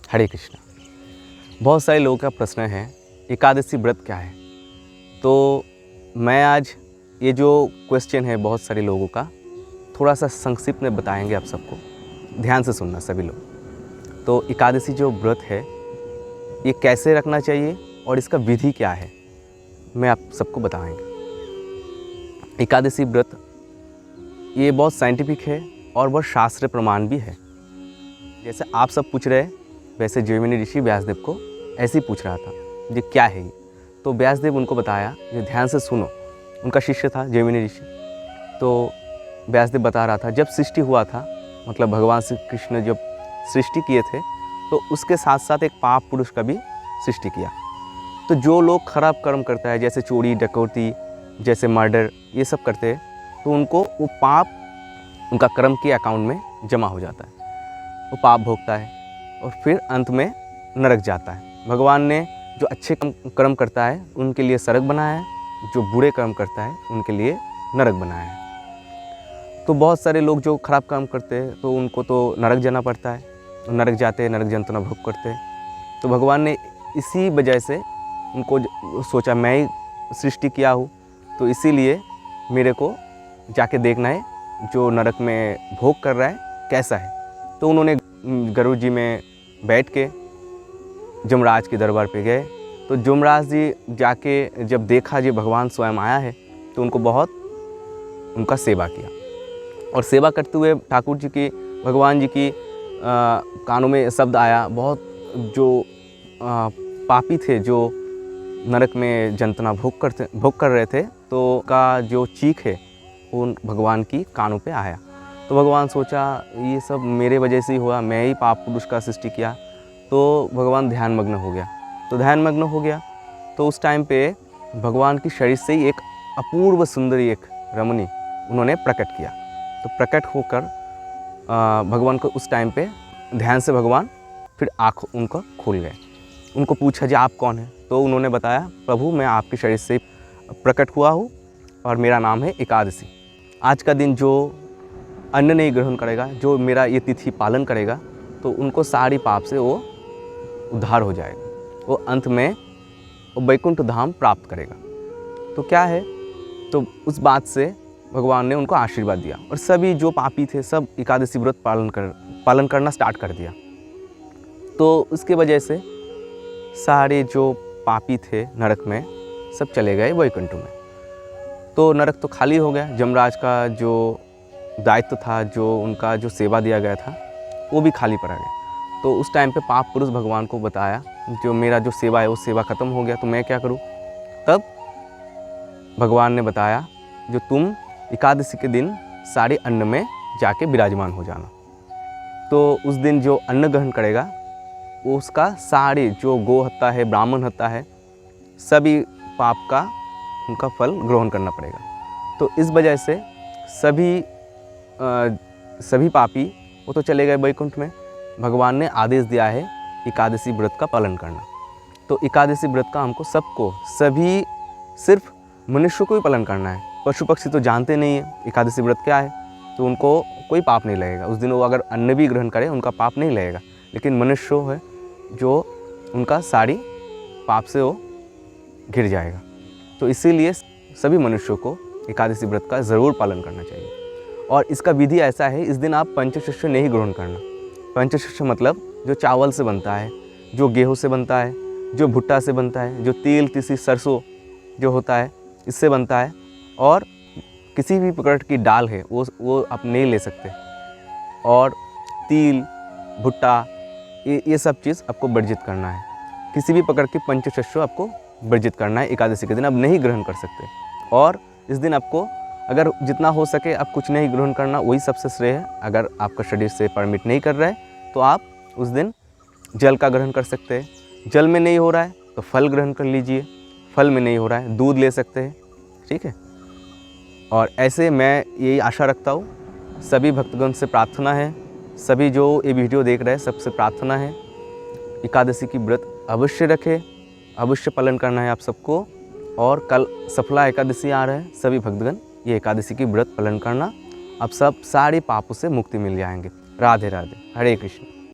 हरे कृष्णा। बहुत सारे लोगों का प्रश्न है एकादशी व्रत क्या है। तो मैं आज ये जो क्वेश्चन है बहुत सारे लोगों का थोड़ा सा संक्षिप्त में बताएंगे आप सबको। ध्यान से सुनना सभी लोग। तो एकादशी जो व्रत है ये कैसे रखना चाहिए और इसका विधि क्या है मैं आप सबको बताएंगे। एकादशी व्रत ये बहुत साइंटिफिक है और बहुत शास्त्र प्रमाण भी है। जैसे आप सब पूछ रहे हैं वैसे जैमिनी ऋषि व्यासदेव को ऐसे ही पूछ रहा था ये क्या है ये। तो व्यासदेव उनको बताया, ये ध्यान से सुनो। उनका शिष्य था जैमिनी ऋषि। तो व्यासदेव बता रहा था जब सृष्टि हुआ था, मतलब भगवान श्री कृष्ण जब सृष्टि किए थे तो उसके साथ साथ एक पाप पुरुष का भी सृष्टि किया। तो जो लोग खराब कर्म करता है जैसे चोरी डकैती जैसे मर्डर ये सब करते हैं तो उनको वो पाप उनका कर्म के अकाउंट में जमा हो जाता है, वो पाप भोगता है और फिर अंत में नरक जाता है। भगवान ने जो अच्छे कर्म करता है उनके लिए स्वर्ग बनाया है, जो बुरे कर्म करता है उनके लिए नरक बनाया है। तो बहुत सारे लोग जो खराब काम करते हैं तो उनको तो नरक जाना पड़ता है, नरक जाते हैं, नरक यंत्रणा भोग करते हैं। तो भगवान ने इसी वजह से उनको सोचा मैं ही सृष्टि किया हूँ तो इसीलिए मेरे को जाके देखना है जो नरक में भोग कर रहा है कैसा है। तो उन्होंने गरुड़ जी में बैठ के जमराज के दरबार पे गए। तो जमराज जी जाके जब देखा जी भगवान स्वयं आया है तो उनको बहुत उनका सेवा किया। और सेवा करते हुए ठाकुर जी की भगवान जी की कानों में शब्द आया, बहुत जो पापी थे जो नरक में यंत्रणा भोग कर रहे थे तो का जो चीख है उन भगवान की कानों पे आया। तो भगवान सोचा ये सब मेरे वजह से ही हुआ, मैं ही पाप पुरुष का सृष्टि किया। तो भगवान ध्यान मग्न हो गया। तो ध्यान मग्न हो गया तो उस टाइम पे भगवान की शरीर से ही एक अपूर्व सुंदरी एक रमणी उन्होंने प्रकट किया। तो प्रकट होकर भगवान को उस टाइम पे ध्यान से भगवान फिर आँख उनका खुल गए। उनको पूछा जी आप कौन हैं। तो उन्होंने बताया प्रभु मैं आपके शरीर से प्रकट हुआ हूँ और मेरा नाम है एकादशी। आज का दिन जो अन्न नहीं ग्रहण करेगा, जो मेरा ये तिथि पालन करेगा तो उनको सारी पाप से वो उद्धार हो जाएगा, वो अंत में वो वैकुंठ धाम प्राप्त करेगा। तो क्या है, तो उस बात से भगवान ने उनको आशीर्वाद दिया और सभी जो पापी थे सब एकादशी व्रत पालन करना स्टार्ट कर दिया। तो उसके वजह से सारे जो पापी थे नरक में सब चले गए वैकुंठ में। तो नरक तो खाली हो गया। जमराज का जो दायित्व था, जो उनका जो सेवा दिया गया था वो भी खाली पड़ा गया। तो उस टाइम पे पाप पुरुष भगवान को बताया जो मेरा जो सेवा है वो सेवा ख़त्म हो गया तो मैं क्या करूं। तब भगवान ने बताया जो तुम एकादशी के दिन सारे अन्न में जाके विराजमान हो जाना। तो उस दिन जो अन्न ग्रहण करेगा वो उसका सारे जो गो हत्या है, ब्राह्मण हत्या है, सभी पाप का उनका फल ग्रहण करना पड़ेगा। तो इस वजह से सभी पापी वो तो चले गए वैकुंठ में। भगवान ने आदेश दिया है एकादशी व्रत का पालन करना। तो एकादशी व्रत का हमको सबको, सभी सिर्फ मनुष्य को ही पालन करना है। पशु पक्षी तो जानते नहीं है एकादशी व्रत क्या है तो उनको कोई पाप नहीं लगेगा। उस दिन वो अगर अन्न भी ग्रहण करे उनका पाप नहीं लगेगा। लेकिन मनुष्य है जो उनका सारी पाप से वो घिर जाएगा। तो इसीलिए सभी मनुष्यों को एकादशी व्रत का ज़रूर पालन करना चाहिए। और इसका विधि ऐसा है, इस दिन आप पंचशस्य नहीं ग्रहण करना। पंचशस्य मतलब जो चावल से बनता है, जो गेहूं से बनता है, जो भुट्टा से बनता है, जो तिल तिसी सरसों जो होता है इससे बनता है, और किसी भी प्रकार की दाल है वो आप नहीं ले सकते। और तिल भुट्टा ये सब चीज़ आपको वर्जित करना है। किसी भी प्रकार की पंचशस्य आपको वर्जित करना है। एकादशी के दिन आप नहीं ग्रहण कर सकते। और इस दिन आपको अगर जितना हो सके आप कुछ नहीं ग्रहण करना, वही सबसे श्रेय है। अगर आपका शरीर से परमिट नहीं कर रहा है तो आप उस दिन जल का ग्रहण कर सकते हैं। जल में नहीं हो रहा है तो फल ग्रहण कर लीजिए, फल में नहीं हो रहा है दूध ले सकते हैं, ठीक है। और ऐसे मैं यही आशा रखता हूँ। सभी भक्तगण से प्रार्थना है, सभी जो ये वीडियो देख रहे हैं सबसे प्रार्थना है एकादशी की व्रत अवश्य रखें, अवश्य पालन करना है आप सबको। और कल सफला एकादशी आ रहा है, सभी भक्तगण ये एकादशी की व्रत पालन करना, आप सब सारे पापों से मुक्ति मिल जाएंगे। राधे राधे, हरे कृष्ण।